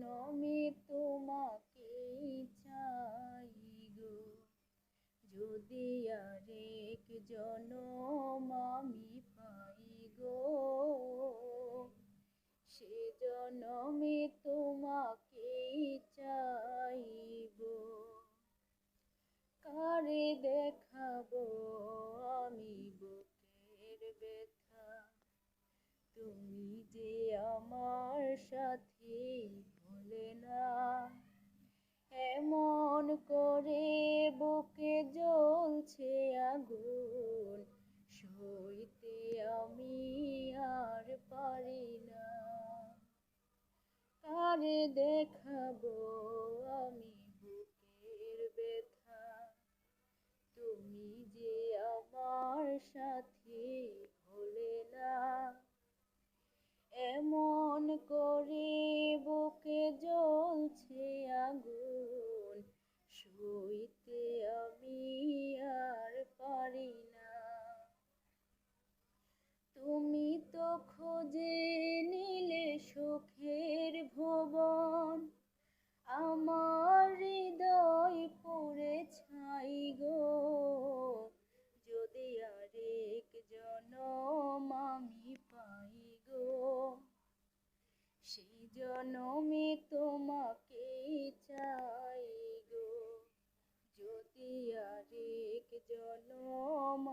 জনমে তোমাকেই চাই গো, যদি আরেক জনম আমি পাই গো, সে জনমে তোমাকেই চাইব। কারে দেখাবো আমি বুকের ব্যথা, তুমি যে আমার সাথী ভোলে না। এমন করে বুকে জ্বলছে আগুন, সইতে আমি আর পারি না। কারে দেখাবো আমি বুকের ব্যথা, তুমি যে আমার সাথী ভোলে না। এমন করে বুকে জ্বলছে আগুন, সইতে আমি আর পারি না। তুমি তো খোঁজে নিলে সুখের ভুবন, আমার হৃদয় পুড়ে ছাই গো, যদি আরেক জনম আমি পাই গো, সেই জনমে তোমাকেই চাই গো, যদি আরেক জনম